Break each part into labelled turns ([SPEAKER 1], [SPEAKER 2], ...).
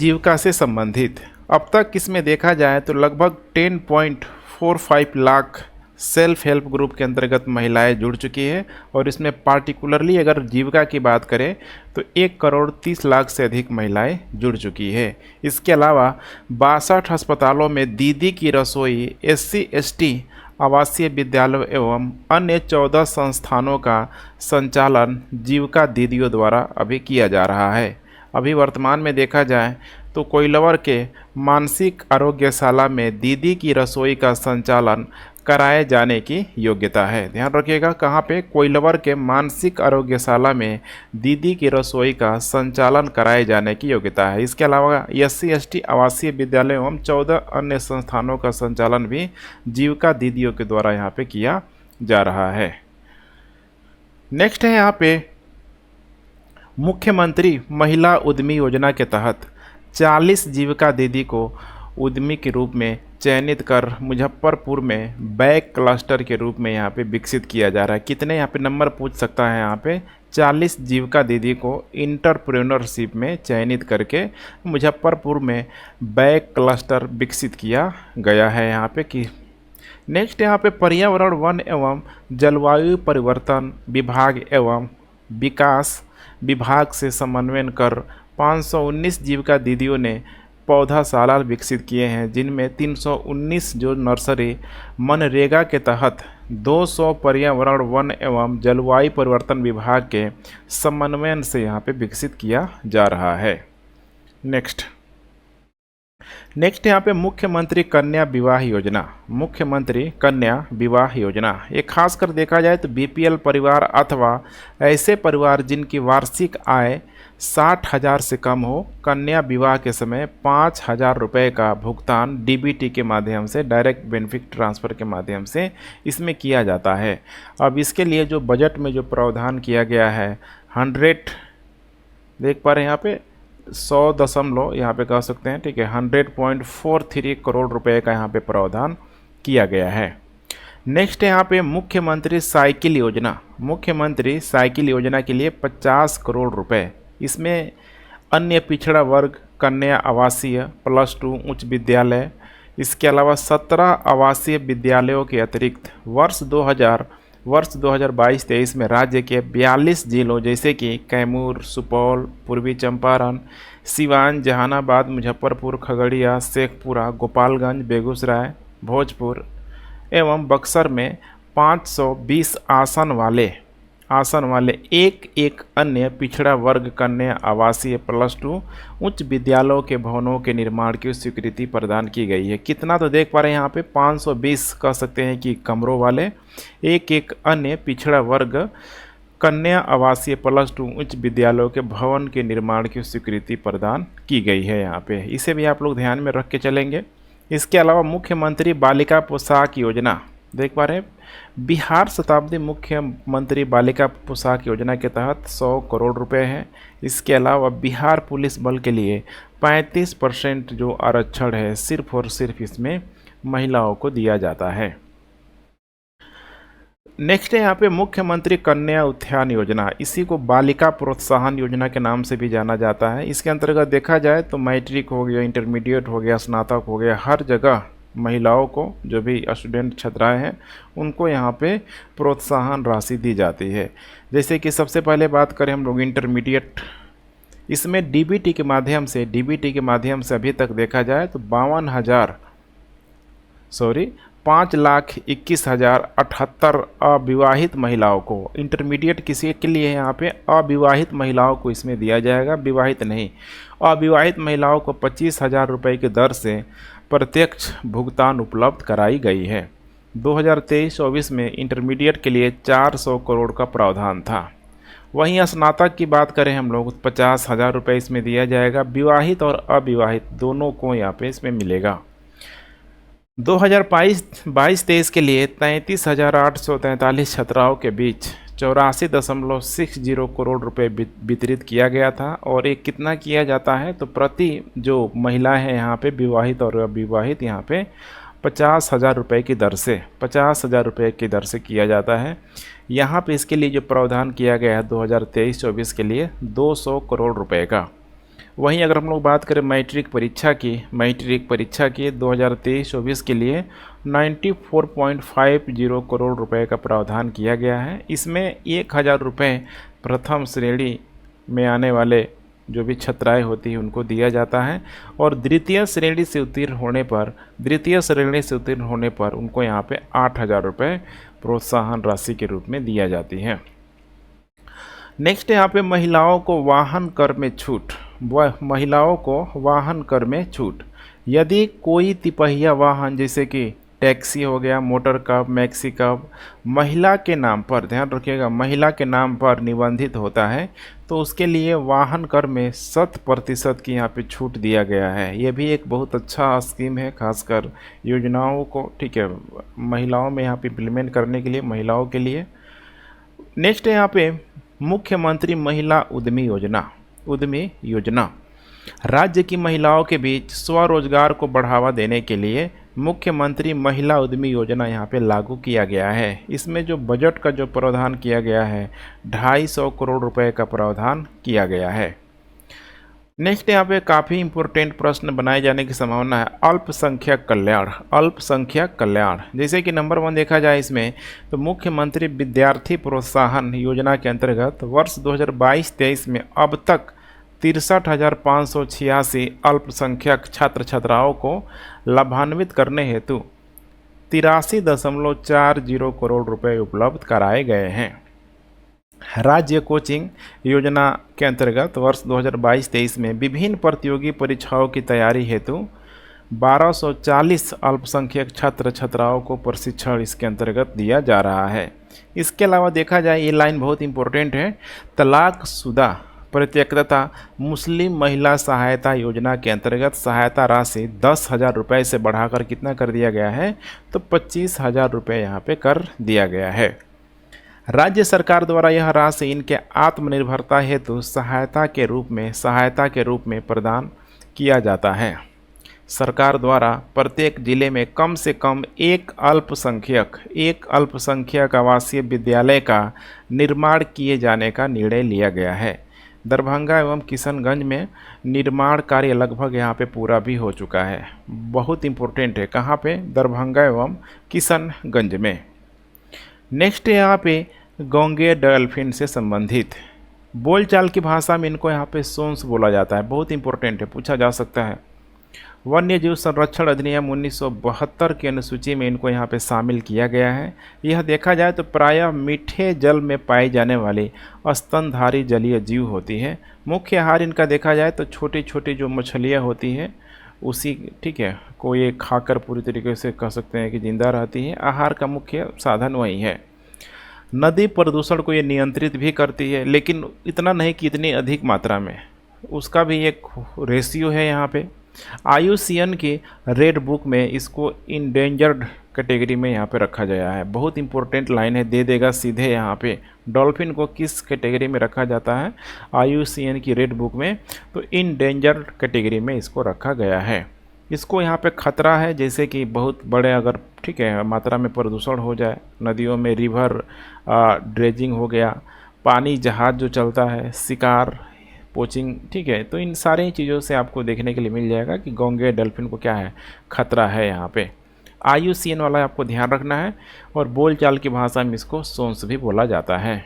[SPEAKER 1] जीविका से संबंधित अब तक इसमें देखा जाए तो लगभग 10.45 लाख सेल्फ हेल्प ग्रुप के अंतर्गत महिलाएं जुड़ चुकी है और इसमें पार्टिकुलरली अगर जीविका की बात करें तो 1,30,00,000 से अधिक महिलाएं जुड़ चुकी है। इसके अलावा 62 अस्पतालों में दीदी की रसोई, SC/ST आवासीय विद्यालयों एवं अन्य 14 संस्थानों का संचालन जीविका दीदियों द्वारा अभी किया जा रहा है। अभी वर्तमान में देखा जाए तो कोइलवर के मानसिक आरोग्यशाला में दीदी की रसोई का संचालन कराए जाने की योग्यता है। ध्यान रखिएगा, कहाँ पे? कोइलवर के मानसिक आरोग्यशाला में दीदी की रसोई का संचालन कराए जाने की योग्यता है। इसके अलावा SC/ST आवासीय विद्यालय एवं 14 अन्य संस्थानों का संचालन भी जीविका दीदियों के द्वारा यहाँ पे किया जा रहा है। नेक्स्ट है यहाँ पे मुख्यमंत्री महिला उद्यमी योजना के तहत 40 जीविका दीदी को उद्यमी के रूप में चयनित कर मुजफ्फरपुर में बैक क्लस्टर के रूप में यहाँ पे विकसित किया जा रहा है। कितने यहाँ पे नंबर पूछ सकता है? यहाँ पे 40 जीविका दीदी को इंटरप्रेन्योरशिप में चयनित करके मुजफ्फरपुर में बैक क्लस्टर विकसित किया गया है यहाँ पे। कि नेक्स्ट यहाँ पे पर्यावरण, वन एवं जलवायु परिवर्तन विभाग एवं विकास विभाग से समन्वय कर 519 जीविका दीदियों ने पौधाशाला विकसित किए हैं, जिनमें 319 जो नर्सरी मनरेगा के तहत 200 पर्यावरण, वन एवं जलवायु परिवर्तन विभाग के समन्वय से यहाँ पे विकसित किया जा रहा है। नेक्स्ट यहाँ पे मुख्यमंत्री कन्या विवाह योजना। मुख्यमंत्री कन्या विवाह योजना ये खासकर देखा जाए तो BPL परिवार अथवा ऐसे परिवार जिनकी वार्षिक आय 60,000 से कम हो, कन्या विवाह के समय 5,000 रुपये का भुगतान DBT के माध्यम से, डायरेक्ट बेनिफिट ट्रांसफ़र के माध्यम से इसमें किया जाता है। अब इसके लिए जो बजट में जो प्रावधान किया गया है 100, देख पा रहे हैं यहाँ पे 100 दशमलव यहाँ पे कह सकते हैं, ठीक है, 100.43 करोड़ रुपए का यहाँ पे प्रावधान किया गया है। नेक्स्ट यहाँ पे मुख्यमंत्री साइकिल योजना। मुख्यमंत्री साइकिल योजना के लिए 50 करोड़ रुपए, इसमें अन्य पिछड़ा वर्ग, कन्या आवासीय, +2 उच्च विद्यालय, इसके अलावा 17 आवासीय विद्यालयों के अतिरिक्त वर्ष 2022-23 में राज्य के 42 जिलों जैसे कि कैमूर, सुपौल, पूर्वी चंपारण, सिवान, जहानाबाद, मुजफ्फरपुर, खगड़िया, शेखपुरा, गोपालगंज, बेगूसराय, भोजपुर एवं बक्सर में 520 आसन वाले एक अन्य पिछड़ा वर्ग कन्या आवासीय +2 उच्च विद्यालयों के भवनों के निर्माण की स्वीकृति प्रदान की गई है। कितना तो देख पा रहे हैं यहाँ पे 520 कह सकते हैं कि कमरों वाले एक अन्य पिछड़ा वर्ग कन्या आवासीय +2 उच्च विद्यालयों के भवन के निर्माण की स्वीकृति प्रदान की गई है यहाँ पे। इसे भी आप लोग ध्यान में रख के चलेंगे। इसके अलावा मुख्यमंत्री बालिका पोशाक योजना देख पा रहे हैं, बिहार शताब्दी मुख्यमंत्री बालिका पोशाक योजना के तहत 100 करोड़ रुपए हैं। इसके अलावा बिहार पुलिस बल के लिए 35% जो आरक्षण है सिर्फ और सिर्फ इसमें महिलाओं को दिया जाता है। नेक्स्ट है यहाँ पे मुख्यमंत्री कन्या उत्थान योजना, इसी को बालिका प्रोत्साहन योजना के नाम से भी जाना जाता है। इसके अंतर्गत देखा जाए तो मैट्रिक हो गया, इंटरमीडिएट हो गया, स्नातक हो गया, हर जगह महिलाओं को जो भी स्टूडेंट छात्राएं हैं उनको यहाँ पे प्रोत्साहन राशि दी जाती है। जैसे कि सबसे पहले बात करें हम लोग इंटरमीडिएट, इसमें DBT के माध्यम से अभी तक देखा जाए तो 5,21,078 अविवाहित महिलाओं को, इंटरमीडिएट किसी के लिए यहाँ पे अविवाहित महिलाओं को इसमें दिया जाएगा, विवाहित नहीं। अविवाहित महिलाओं को 25,000 रुपये की दर से प्रत्यक्ष भुगतान उपलब्ध कराई गई है। 2023-24 में इंटरमीडिएट के लिए 400 करोड़ का प्रावधान था। वहीं स्नातक की बात करें हम लोग 50,000 रुपये इसमें दिया जाएगा, विवाहित और अविवाहित दोनों को यहाँ पे इसमें मिलेगा। 2022-23 के लिए 33,843 छात्राओं के बीच 84.60 करोड़ रुपए वितरित किया गया था। और ये कितना किया जाता है तो प्रति जो महिला है यहाँ पे विवाहित और अविवाहित यहाँ पे 50,000 रुपये की दर से 50,000 रुपये की दर से किया जाता है। यहाँ पे इसके लिए जो प्रावधान किया गया है 2023-24 के लिए 200 करोड़ रुपए का। वहीं अगर हम लोग बात करें मैट्रिक परीक्षा की 2023-24 के लिए 94.50 करोड़ रुपए का प्रावधान किया गया है। इसमें 1000 रुपये प्रथम श्रेणी में आने वाले जो भी छात्राएं होती हैं उनको दिया जाता है, और द्वितीय श्रेणी से उत्तीर्ण होने पर उनको यहाँ पे 8000 रुपये प्रोत्साहन राशि के रूप में दिया जाती है। नेक्स्ट यहाँ पे महिलाओं को वाहन कर में छूट। यदि कोई तिपहिया वाहन जैसे कि टैक्सी हो गया, मोटर कब, मैक्सी कब महिला के नाम पर, ध्यान रखिएगा, महिला के नाम पर निबंधित होता है तो उसके लिए वाहन कर में 100% की यहाँ पे छूट दिया गया है। ये भी एक बहुत अच्छा स्कीम है, खासकर योजनाओं को, ठीक है, महिलाओं में यहाँ पे इम्प्लीमेंट करने के लिए, महिलाओं के लिए। नेक्स्ट है यहाँ पे मुख्यमंत्री महिला उद्यमी योजना। राज्य की महिलाओं के बीच स्वरोजगार को बढ़ावा देने के लिए मुख्यमंत्री महिला उद्यमी योजना यहाँ पे लागू किया गया है। इसमें जो बजट का जो प्रावधान किया गया है 250 करोड़ रुपए का प्रावधान किया गया है। नेक्स्ट यहाँ पे काफ़ी इंपॉर्टेंट प्रश्न बनाए जाने की संभावना है। अल्पसंख्यक कल्याण, जैसे कि नंबर 1 देखा जाए इसमें तो मुख्यमंत्री विद्यार्थी प्रोत्साहन योजना के अंतर्गत वर्ष 2022-23 में अब तक 63,586 अल्पसंख्यक छात्र छात्राओं को लाभान्वित करने हेतु 83.40 करोड़ रुपए उपलब्ध कराए गए हैं। राज्य कोचिंग योजना के अंतर्गत वर्ष 2022-23 में विभिन्न प्रतियोगी परीक्षाओं की तैयारी हेतु 1240 अल्पसंख्यक छात्र छात्राओं को प्रशिक्षण इसके अंतर्गत दिया जा रहा है। इसके अलावा देखा जाए, ये लाइन बहुत इंपॉर्टेंट है, तलाकशुदा परित्यक्ता मुस्लिम महिला सहायता योजना के अंतर्गत सहायता राशि 10,000 रुपये से बढ़ाकर कितना कर दिया गया है, तो 25,000 रुपये यहाँ पे कर दिया गया है। राज्य सरकार द्वारा यह राशि इनके आत्मनिर्भरता हेतु सहायता के रूप में प्रदान किया जाता है। सरकार द्वारा प्रत्येक जिले में कम से कम एक अल्पसंख्यक आवासीय विद्यालय का निर्माण किए जाने का निर्णय लिया गया है। दरभंगा एवं किशनगंज में निर्माण कार्य लगभग यहाँ पे पूरा भी हो चुका है। बहुत इम्पोर्टेंट है, कहाँ पे, दरभंगा एवं किशनगंज में। नेक्स्ट यहाँ पे गोंगे डॉल्फिन से संबंधित बोलचाल की भाषा में इनको यहाँ पे सोन्स बोला जाता है। बहुत इंपॉर्टेंट है, पूछा जा सकता है। वन्य जीव संरक्षण अधिनियम 1972 की अनुसूची में इनको यहाँ पे शामिल किया गया है। यह देखा जाए तो प्रायः मीठे जल में पाई जाने वाली स्तनधारी जलीय जीव होती है। मुख्य आहार इनका देखा जाए तो छोटी छोटी जो मछलियाँ होती हैं उसी, ठीक है, को ये खाकर पूरी तरीके से कह सकते हैं कि जिंदा रहती है। आहार का मुख्य साधन वही है। नदी प्रदूषण को ये नियंत्रित भी करती है, लेकिन इतना नहीं कि इतनी अधिक मात्रा में, उसका भी एक रेशियो है यहाँ पे। IUCN की रेड बुक में इसको इंडेंजर्ड कैटेगरी में यहाँ पे रखा गया है। बहुत इंपॉर्टेंट लाइन है, दे देगा सीधे यहाँ पे डॉल्फिन को किस कैटेगरी में रखा जाता है IUCN की रेड बुक में, तो इंडेंजर्ड कैटेगरी में इसको रखा गया है। इसको यहाँ पे खतरा है, जैसे कि बहुत बड़े अगर, ठीक है, मात्रा में प्रदूषण हो जाए, नदियों में रिवर ड्रेजिंग हो गया, पानी जहाज जो चलता है, शिकार, पोचिंग, ठीक है, तो इन सारी चीज़ों से आपको देखने के लिए मिल जाएगा कि गोंगे डॉल्फिन को क्या है, खतरा है। यहाँ पे IUCN वाला आपको ध्यान रखना है, और बोलचाल की भाषा में इसको सोन्स भी बोला जाता है।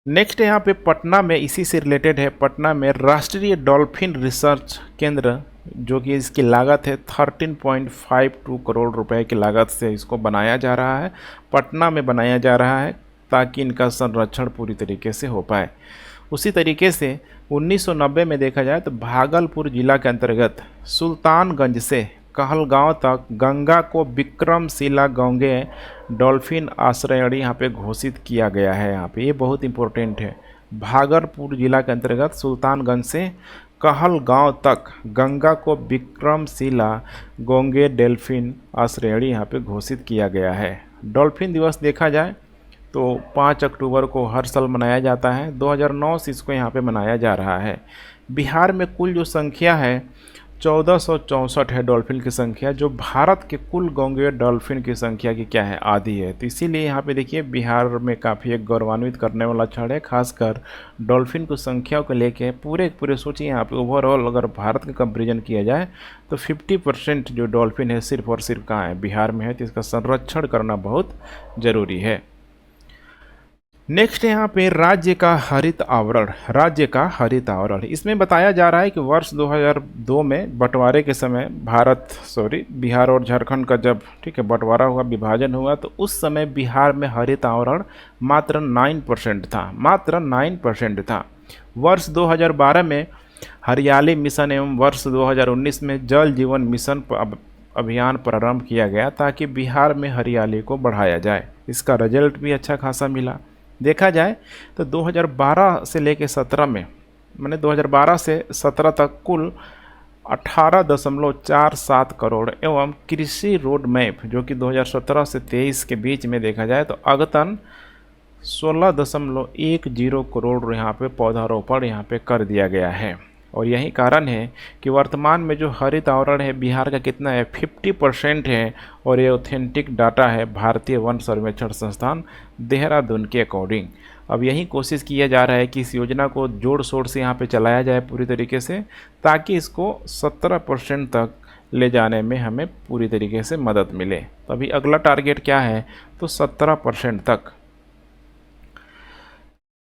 [SPEAKER 1] नेक्स्ट यहाँ पे पटना में, इसी से रिलेटेड है, पटना में राष्ट्रीय डॉल्फिन रिसर्च केंद्र, जो कि इसकी लागत है 13.52 करोड़ रुपए की लागत से इसको बनाया जा रहा है। पटना में बनाया जा रहा है ताकि इनका संरक्षण पूरी तरीके से हो पाए। उसी तरीके से 1990 में देखा जाए तो भागलपुर जिला के अंतर्गत सुल्तानगंज से कहलगांव तक गंगा को विक्रमशिला गोंगे डॉल्फिन आश्रयणी यहाँ पे घोषित किया गया है। यहाँ पे ये बहुत इंपॉर्टेंट है। भागलपुर जिला के अंतर्गत सुल्तानगंज से कहलगांव तक गंगा को विक्रमशिला गोंगे डॉल्फिन आश्रयणी यहाँ पे घोषित किया गया है। डॉल्फिन दिवस देखा जाए तो 5 अक्टूबर को हर साल मनाया जाता है। 2009 से इसको यहाँ पे मनाया जा रहा है। बिहार में कुल जो संख्या है 1464 है डॉल्फिन की संख्या, जो भारत के कुल गंगेय डॉल्फिन की संख्या की क्या है, आधी है। तो इसीलिए यहाँ पे देखिए बिहार में काफ़ी एक गौरवान्वित करने वाला क्षण है, खासकर डॉल्फिन की संख्या को लेके। पूरे सोचिए यहाँ पे ओवरऑल अगर भारत का कंपेरिजन किया जाए तो 50% जो डॉल्फिन है सिर्फ और सिर्फ कहाँ है, बिहार में है। तो इसका संरक्षण करना बहुत ज़रूरी है। नेक्स्ट यहाँ पे राज्य का हरित आवरण, इसमें बताया जा रहा है कि वर्ष 2002 में बंटवारे के समय बिहार और झारखंड का जब बंटवारा हुआ, विभाजन हुआ, तो उस समय बिहार में हरित आवरण मात्र 9% था। वर्ष 2012 में हरियाली मिशन एवं वर्ष 2019 में जल जीवन मिशन अभियान प्रारंभ किया गया ताकि बिहार में हरियाली को बढ़ाया जाए। इसका रिजल्ट भी अच्छा खासा मिला। देखा जाए तो 2012 से लेकर 17 में, मैंने 2012 से 17 तक कुल 18.47 करोड़ एवं कृषि रोड मैप, जो कि 2017 से 23 के बीच में देखा जाए तो अगतन 16.10 करोड़ यहाँ पे पौधारोपण यहाँ पे कर दिया गया है। और यही कारण है कि वर्तमान में जो हरित आवरण है बिहार का कितना है, 50% है। और ये ऑथेंटिक डाटा है भारतीय वन सर्वेक्षण संस्थान देहरादून के अकॉर्डिंग। अब यही कोशिश किया जा रहा है कि इस योजना को जोड़ शोर से यहाँ पे चलाया जाए पूरी तरीके से, ताकि इसको 17% तक ले जाने में हमें पूरी तरीके से मदद मिले। तो अभी अगला टारगेट क्या है, तो 17% तक।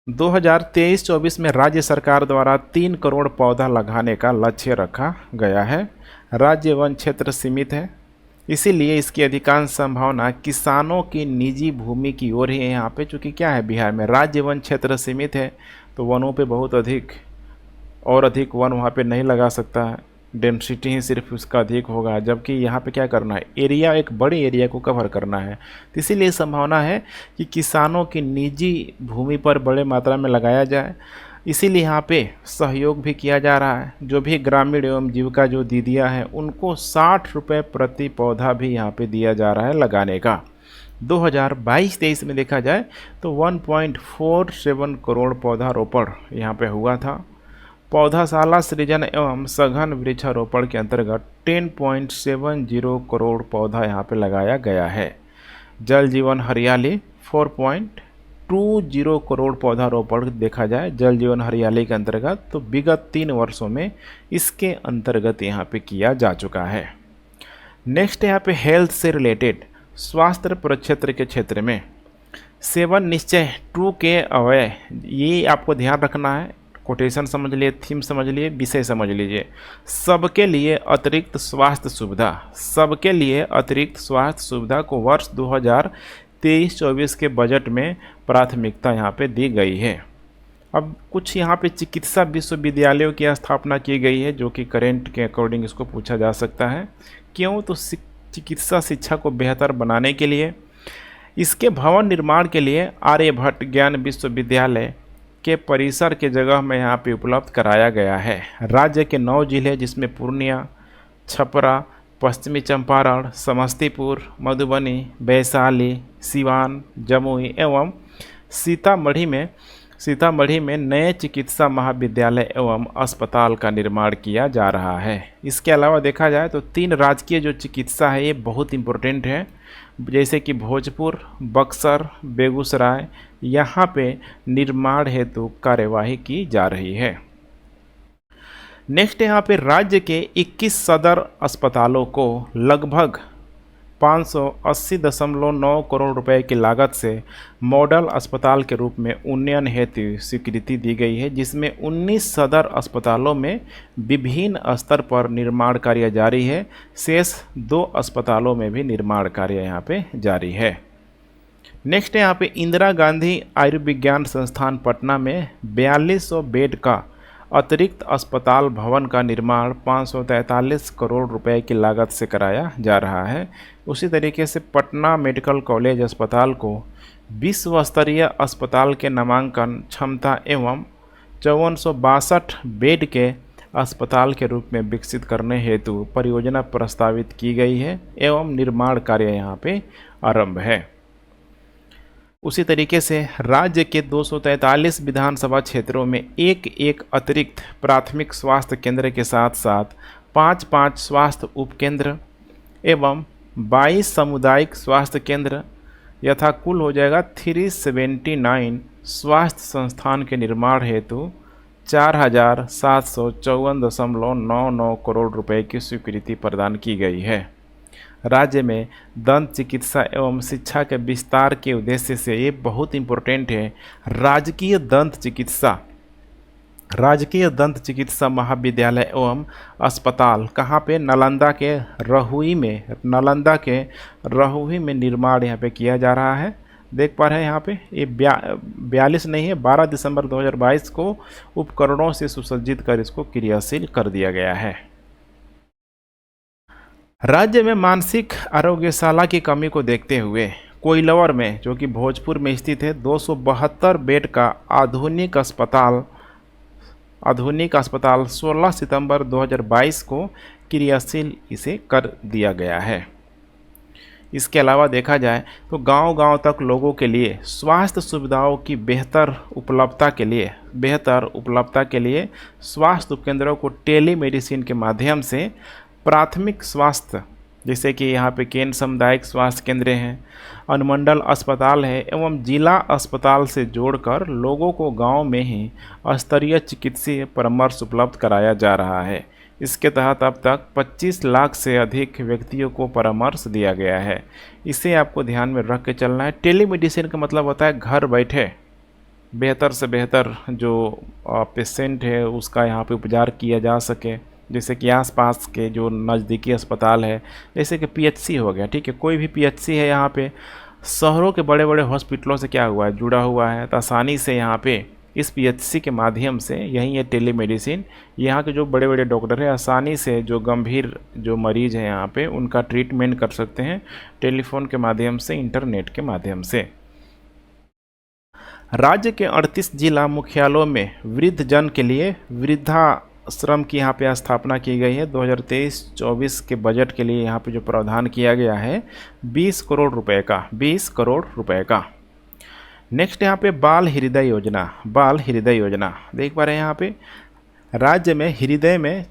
[SPEAKER 1] 2023-24 में राज्य सरकार द्वारा 3 करोड़ पौधा लगाने का लक्ष्य रखा गया है। राज्य वन क्षेत्र सीमित है, इसीलिए इसकी अधिकांश संभावना किसानों की निजी भूमि की ओर ही है। यहाँ पे चूँकि क्या है, बिहार में राज्य वन क्षेत्र सीमित है, तो वनों पे बहुत अधिक वन वहाँ पे नहीं लगा सकता है। डेंसिटी ही सिर्फ उसका अधिक होगा, जबकि यहाँ पे क्या करना है, एरिया, एक बड़े एरिया को कवर करना है। तो इसीलिए संभावना है कि किसानों की निजी भूमि पर बड़े मात्रा में लगाया जाए। इसीलिए यहाँ पे सहयोग भी किया जा रहा है। जो भी ग्रामीण एवं जीविका जो दीदियाँ हैं, उनको 60 रुपये प्रति पौधा भी यहाँ पे दिया जा रहा है लगाने का। 2022-23 में देखा जाए तो 1.47 करोड़ पौधारोपण यहाँ पे हुआ था। पौधाशाला सृजन एवं सघन वृक्षारोपण के अंतर्गत 10.70 करोड़ पौधा यहाँ पे लगाया गया है। जल जीवन हरियाली 4.20 करोड़ पौधारोपण देखा जाए जल जीवन हरियाली के अंतर्गत, तो विगत 3 वर्षों में इसके अंतर्गत यहाँ पे किया जा चुका है। नेक्स्ट यहाँ पे हेल्थ से रिलेटेड स्वास्थ्य प्रक्षेत्र के क्षेत्र में 7 निश्चय 2 के अवय, ये आपको ध्यान रखना है। कोटेशन समझ लिए, थीम समझ लिए, विषय समझ लीजिए। सबके लिए अतिरिक्त स्वास्थ्य सुविधा को वर्ष 2023-24 के बजट में प्राथमिकता यहाँ पे दी गई है। अब कुछ यहाँ पे चिकित्सा विश्वविद्यालयों की स्थापना की गई है, जो कि करेंट के अकॉर्डिंग इसको पूछा जा सकता है। क्यों, तो चिकित्सा शिक्षा को बेहतर बनाने के लिए। इसके भवन निर्माण के लिए आर्यभट्ट ज्ञान विश्वविद्यालय के परिसर के जगह में यहाँ पे उपलब्ध कराया गया है। राज्य के 9 जिले, जिसमें पूर्णिया, छपरा, पश्चिमी चंपारण, समस्तीपुर, मधुबनी, वैशाली, सिवान, जमुई एवं सीतामढ़ी में नए चिकित्सा महाविद्यालय एवं अस्पताल का निर्माण किया जा रहा है। इसके अलावा देखा जाए तो 3 राजकीय जो चिकित्सा है ये बहुत इम्पोर्टेंट है, जैसे कि भोजपुर, बक्सर, बेगूसराय, यहाँ पे निर्माण हेतु कार्यवाही की जा रही है। नेक्स्ट यहाँ पे राज्य के 21 सदर अस्पतालों को लगभग 580.9 करोड़ रुपए की लागत से मॉडल अस्पताल के रूप में उन्नयन हेतु स्वीकृति दी गई है, जिसमें 19 सदर अस्पतालों में विभिन्न स्तर पर निर्माण कार्य जारी है। शेष 2 अस्पतालों में भी निर्माण कार्य यहाँ पे जारी है। नेक्स्ट यहाँ पे इंदिरा गांधी आयुर्विज्ञान संस्थान पटना में 4200 बेड का अतिरिक्त अस्पताल भवन का निर्माण 543 करोड़ रुपए की लागत से कराया जा रहा है। उसी तरीके से पटना मेडिकल कॉलेज अस्पताल को विश्व स्तरीय अस्पताल के नामांकन क्षमता एवं 5462 बेड के अस्पताल के रूप में विकसित करने हेतु परियोजना प्रस्तावित की गई है एवं निर्माण कार्य यहाँ पे आरंभ है। उसी तरीके से राज्य के 243 विधानसभा क्षेत्रों में एक अतिरिक्त प्राथमिक स्वास्थ्य केंद्र के साथ साथ 5 स्वास्थ्य उपकेंद्र एवं 22 सामुदायिक स्वास्थ्य केंद्र यथा कुल हो जाएगा 379 स्वास्थ्य संस्थान के निर्माण हेतु 4,754.99 करोड़ रुपए की स्वीकृति प्रदान की गई है। राज्य में दंत चिकित्सा एवं शिक्षा के विस्तार के उद्देश्य से ये बहुत इम्पोर्टेंट है। राजकीय दंत चिकित्सा महाविद्यालय एवं अस्पताल कहाँ पे? नालंदा के रहुई में निर्माण यहाँ पे किया जा रहा है। देख पा रहे हैं यहाँ पे ये 42 नहीं है, 12 दिसंबर 2022 को उपकरणों से सुसज्जित कर इसको क्रियाशील कर दिया गया है। राज्य में मानसिक आरोग्यशाला की कमी को देखते हुए कोइलवर में, जो कि भोजपुर में स्थित है, 272 बेड का आधुनिक अस्पताल 16 सितंबर 2022 को क्रियाशील इसे कर दिया गया है। इसके अलावा देखा जाए तो गांव-गांव तक लोगों के लिए स्वास्थ्य सुविधाओं की बेहतर उपलब्धता के लिए स्वास्थ्य उपकेंद्रों को टेलीमेडिसिन के माध्यम से प्राथमिक स्वास्थ्य, जैसे कि यहाँ पे केंद्र सामुदायिक स्वास्थ्य केंद्र हैं, अनुमंडल अस्पताल है एवं जिला अस्पताल से जोड़कर लोगों को गांव में ही स्तरीय चिकित्सीय परामर्श उपलब्ध कराया जा रहा है। इसके तहत अब तक 25 लाख से अधिक व्यक्तियों को परामर्श दिया गया है। इसे आपको ध्यान में रख के चलना है। टेलीमेडिसिन का मतलब होता है घर बैठे बेहतर से बेहतर जो पेशेंट है उसका यहाँ पे उपचार किया जा सके। जैसे कि आसपास के जो नज़दीकी अस्पताल है, जैसे कि पीएचसी हो गया, ठीक है, कोई भी पीएचसी है यहाँ पे शहरों के बड़े बड़े हॉस्पिटलों से क्या हुआ है, जुड़ा हुआ है, तो आसानी से यहाँ पे इस पीएचसी के माध्यम से यही है टेलीमेडिसिन। यहाँ के जो बड़े बड़े डॉक्टर हैं आसानी से जो गंभीर जो मरीज़ हैं यहाँ पे उनका ट्रीटमेंट कर सकते हैं टेलीफोन के माध्यम से, इंटरनेट के माध्यम से। राज्य के 38 जिला मुख्यालयों में वृद्धजन के लिए वृद्धाश्रम की यहाँ पे स्थापना की गई है। 2023-24 के बजट के लिए यहाँ पे जो प्रावधान किया गया है 20 करोड़ रुपए का। नेक्स्ट यहाँ पे बाल हृदय योजना देख पा रहे हैं यहाँ पे राज्य में हृदय में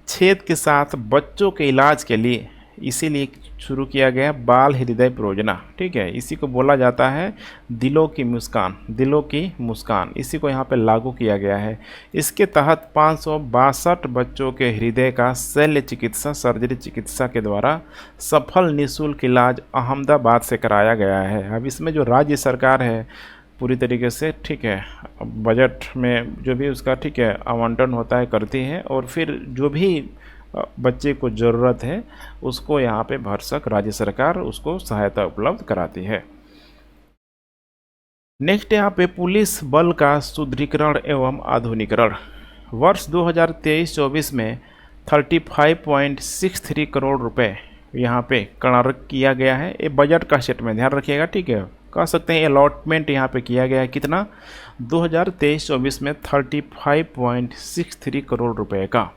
[SPEAKER 1] छेद के साथ बच्चों के इलाज के लिए इसीलिए शुरू किया गया बाल हृदय परियोजना, ठीक है। इसी को बोला जाता है दिलों की मुस्कान, इसी को यहाँ पे लागू किया गया है। इसके तहत 562 बच्चों के हृदय का शल्य चिकित्सा सर्जरी चिकित्सा के द्वारा सफल निःशुल्क इलाज अहमदाबाद से कराया गया है। अब इसमें जो राज्य सरकार है पूरी तरीके से, ठीक है, बजट में जो भी उसका, ठीक है, आवंटन होता है करती है और फिर जो भी बच्चे को ज़रूरत है उसको यहाँ पे भरसक राज्य सरकार उसको सहायता उपलब्ध कराती है। नेक्स्ट यहाँ पे पुलिस बल का सुदृढ़ीकरण एवं आधुनिकीकरण वर्ष 2023-24 में 35.63 करोड़ रुपए यहाँ पे करार किया गया है। ये बजट का स्टेटमेंट ध्यान रखिएगा, ठीक है, कह सकते हैं अलॉटमेंट यहाँ पे किया गया है कितना 2023-24 में 35.63 करोड़ रुपए का।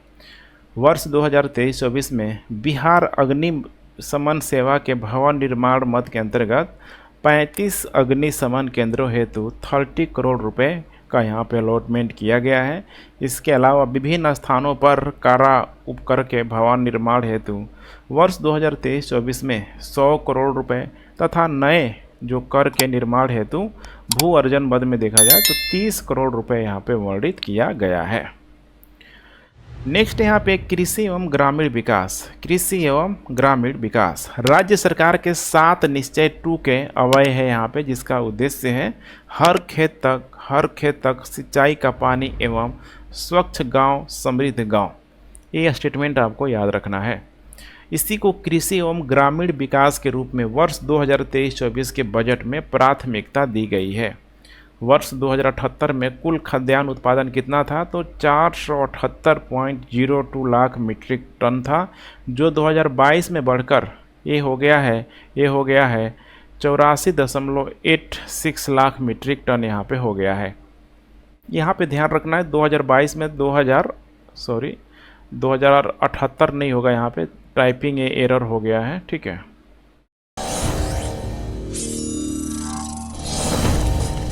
[SPEAKER 1] वर्ष 2023-24 में बिहार अग्निशमन सेवा के भवन निर्माण मद के अंतर्गत 35 अग्निशमन केंद्रों हेतु 30 करोड़ रुपए का यहाँ पे अलॉटमेंट किया गया है। इसके अलावा विभिन्न स्थानों पर कारा उपकर के भवन निर्माण हेतु वर्ष 2023-24 में 100 करोड़ रुपए तथा नए जो कर के निर्माण हेतु भू अर्जन मद में देखा जाए तो 30 करोड़ रुपए यहाँ पे वर्णित किया गया है। नेक्स्ट यहाँ पे कृषि एवं ग्रामीण विकास राज्य सरकार के 7 निश्चय 2 के अवय है यहाँ पे, जिसका उद्देश्य है हर खेत तक सिंचाई का पानी एवं स्वच्छ गांव समृद्ध गांव। ये स्टेटमेंट आपको याद रखना है। इसी को कृषि एवं ग्रामीण विकास के रूप में वर्ष 2023-24 के बजट में प्राथमिकता दी गई है। वर्ष 2078 में कुल खाद्यान्न उत्पादन कितना था तो 478.02 लाख मीट्रिक टन था, जो 2022 में बढ़कर ये हो गया है 84.86 लाख मीट्रिक टन यहाँ पे हो गया है। यहाँ पे ध्यान रखना है 2022 में 2078 नहीं होगा, यहाँ पे टाइपिंग एरर हो गया है, ठीक है।